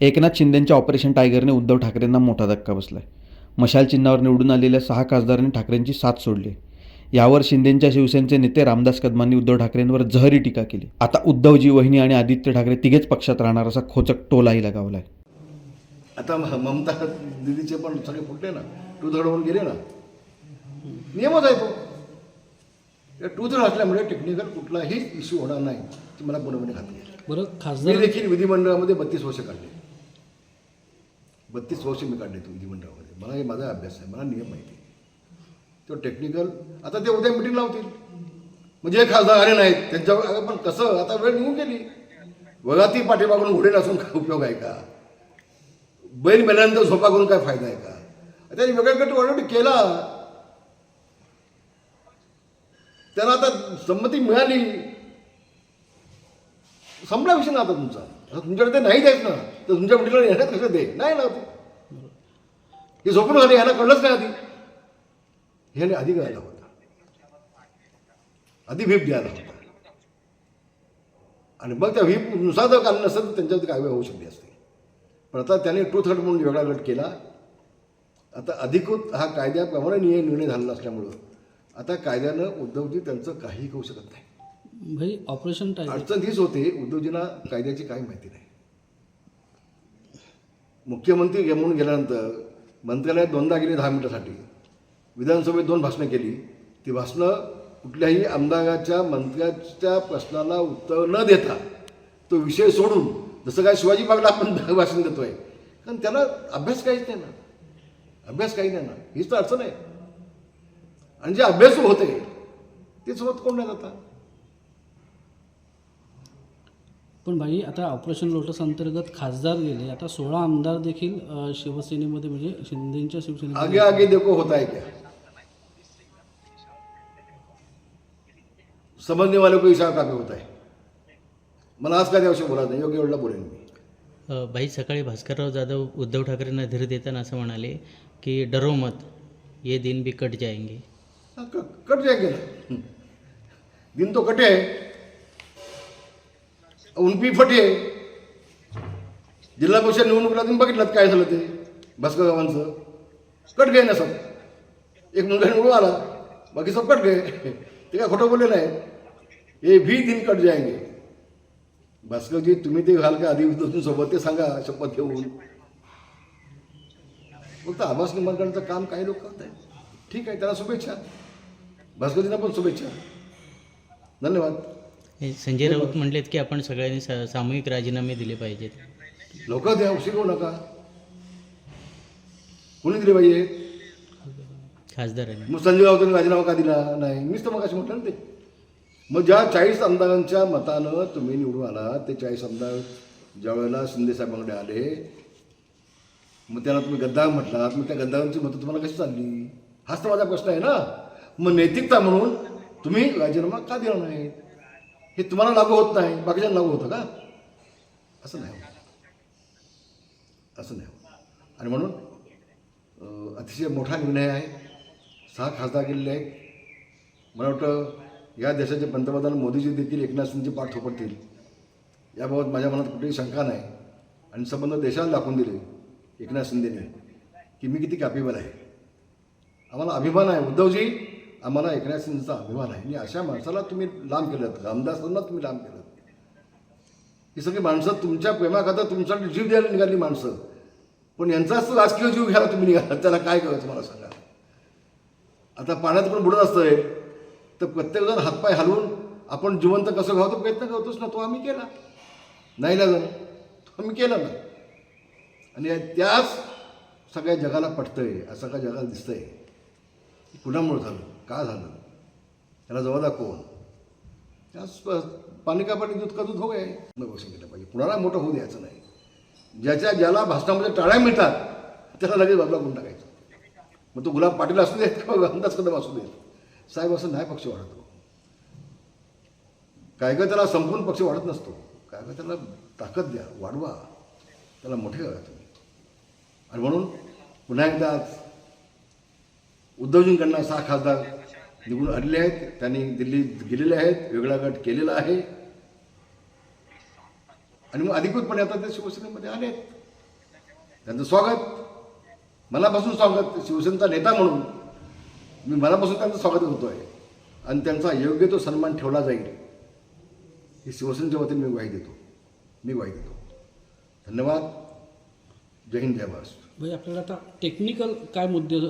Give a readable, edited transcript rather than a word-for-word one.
Eknath शिंदेंच्या operation टायगरने Uddhav ठाकरेंना मोठा धक्का बसलाय. मशाल चिन्हावर निवडून आलेल्या 6 खासदारांनी ठाकरेंची साथ सोडली. यावर शिंदेंच्या शिवसेनेचे नेते रामदास कदमांनी उद्धव ठाकरेंवर जहरी टीका केली. आता उद्धवजी, वहिनी आणि आदित्य ठाकरे तिघेच पक्षात राहणार असा खोचक टोलाही लगावलाय. आता ममता दिदीचे पण सगळे फुटले ना, टू थर्ड होऊन गेले ना. नियमच आहे तो. या टू थर्ड असल्यामुळे टेक्निकल कुठलाही इश्यू होणार नाही ती मला पूर्णपणे खात्री आहे. बरं, मी खासदार देखील विधिमंडळामध्ये 32 वर्ष काढले. 32 वर्ष मी काढले तो विधिमंडळामध्ये. मला हे माझा अभ्यास आहे, मला नियम माहिती आहे. तो टेक्निकल आता ते उद्या मिटिंग लावतील, म्हणजे खासदार आले नाहीत त्यांच्यावर. पण कसं आता वेळ निघून गेली. वगाती पाठीमागून घोडे नसून काय उपयोग आहे का? बैल मेल्यानंतर झोपा करून काय फायदा आहे का? त्याने वेगळा गट ऑलरेडी केला, त्यांना आता संमती मिळाली, संपला विषय ना आता तुमचा. आता तुमच्याकडे ते नाही द्यायच ना, तर तुमच्या मुलीला येण्यात कसं दे नाही ना ते. हे झोपून झाले, ह्याला कळलंच नाही आधी. ह्याने आधी कळायला होता, आधी व्हीप द्यायला होता. आणि मग त्या व्हीप नुसार जर काढलं नसेल तर त्यांच्यावरती कारवाई होऊ शकली असते. पण आता त्याने टू थर्ड म्हणून वेगळा गट केला. आता अधिकृत हा कायद्याप्रमाणे निर्णय झालेला असल्यामुळं आता कायद्यानं उद्धवजी त्यांचं काही करू शकत नाही. भाई ऑपरेशन टायगर अडचण हीच होते, उद्धवजींना कायद्याची काही माहिती नाही. मुख्यमंत्री म्हणून गेल्यानंतर मंत्रालयात 2दा गेले 10 मिनिटासाठी. विधानसभेत 2 भाषणं केली. ती भाषणं कुठल्याही आमदाराच्या मंत्र्याच्या प्रश्नाला उत्तर न देता तो विषय सोडून, जसं काय शिवाजी बागला आपण भाषण देतोय, कारण त्याला अभ्यास काहीच नाही ना. अभ्यास काही नाही ना, हीच तर अडचण आहे. आणि जे अभ्यासू होते ते सोबत कोण नाही आता. पण भाई आता ऑपरेशन लोटस अंतर्गत खासदार गेले, आता 16 आमदार देखील शिवसेनेमध्ये, म्हणजे शिंदेच्या शिवसेनेमध्ये. आगे आगे देखो होता है क्या, समझने वाले को इशारा काफी होता है. मला आज काय त्याविषयी बोलायचं नाही, योग्य वेळेला बोलेन मी. भाई, सकाळी भास्करराव जाधव उद्धव ठाकरेंना धीर देताना असं म्हणाले की डरो मत, ये दिन भी कट जाएंगे. कट जाएंगे ना, दिन तो कटे है, उनपी फटे. जिल्हा परिषद निवडणुकीला तुम्ही बघितलं काय झालं ते भास्कर गावांचं. कट गए ना सब. एक मुलगा निवडून आला, बाकी सब कट गए. ते काय खोटं बोलले नाही. हे भी दिन कट जाएंगे. भास्करजी, तुम्ही ते घाल का आधी सोबत ते सांगा शपथ घेऊन. फक्त आभास निर्माण करण्याचं काम काही लोक करत आहेत. ठीक आहे, त्याला शुभेच्छा. भास्करजींना पण शुभेच्छा. धन्यवाद. संजय राऊत म्हणलेत की आपण सगळ्यांनी सामूहिक राजीनामे दिले पाहिजेत. लवकर द्या, उशीर करू नका. कोणी दिले पाहिजे? खासदारांनी. मग संजय राऊतांनी राजीनामा का दिला नाही? मीच तर मग अशी म्हटलं ना ते. मग ज्या 40 आमदारांच्या मतानं तुम्ही निवडून आला, ते 40 आमदार ज्या वेळेला शिंदेसाहेबांकडे आले, मग त्याला तुम्ही गद्दार म्हटलात. मग त्या गद्दारांची मतं तुम्हाला कशी चालली? हाच तर माझा प्रश्न आहे ना. मग नैतिकता म्हणून तुम्ही राजीनामा का दिला नाही? हे तुम्हाला लागू होत नाही, बाकीच्या लागू होतं का? असं नाही होत, असं नाही होत. आणि म्हणून अतिशय मोठा निर्णय आहे. 6 खासदार गेलेले आहेत. मला वाटतं या देशाचे पंतप्रधान मोदीजी देखील एकनाथ शिंदेची पाठ थोपटतील याबाबत माझ्या मनात कुठेही शंका नाही. आणि संबंध देशाला दाखवून दिले एकनाथ शिंदेने की मी किती कॅपेबल आहे. आम्हाला अभिमान आहे उद्धवजी, आम्हाला एकनाथ शिंदेचा अभिमान आहे. आणि अशा माणसाला तुम्ही लांब केलं, रामदासांना तुम्ही लांब केलं. ही सगळी माणसं तुमच्या प्रेमाखातर तुमच्यासाठी जीव द्यायला निघाली माणसं. पण यांचाच राजकीय जीव घ्यायला तुम्ही निघाला, त्याला काय करायचं मला सांगा. आता पाण्यात पण बुडत असतंय तर प्रत्येकजण हातपाय हलवून आपण जिवंत कसं घावतो प्रयत्न करतोच ना. तो आम्ही केला नाही ना, तो आम्ही केला ना. आणि त्याच सगळ्या जगाला पटतंय, असं सगळ्या जगाला दिसतंय. कुणामुळे झालं, का झालं, त्याला जबाबदार कोण? त्याच पाणी का पाणी, दूध का दूध हो गए. गोष्ट केलं पाहिजे. कुणाला मोठं होऊ द्यायचं नाही. ज्याला भाषणामध्ये टाळ्या मिळतात त्याला लगेच बाजूला करून टाकायचं. मग तो गुलाब पाटील असू देत किंवा अंदाज कदम असू देत. साहेब, असं नाही पक्ष वाढतो. काय काय त्याला संपूर्ण पक्ष वाढत नसतो. काय काय त्याला ताकद द्या, वाढवा, त्याला मोठे करा तुम्ही. आणि म्हणून पुन्हा एकदा उद्धवजींकडनं 6 खासदार निवडून आलेले आहेत. त्यांनी दिल्लीत गेलेले आहेत, वेगळा गट केलेला आहे. आणि मग अधिकृतपणे आता ते शिवसेनेमध्ये आले आहेत. त्यांचं स्वागत, मनापासून स्वागत, शिवसेनेचा नेता म्हणून मी मनापासून त्यांचं स्वागत करतो आहे आणि त्यांचा योग्य तो सन्मान ठेवला जाईल ही शिवसेनेच्या वतीने मी ग्वाही देतो. धन्यवाद. जय हिंद, जय महाराष्ट्र. भाई आपल्याला आता टेक्निकल काय मुद्दे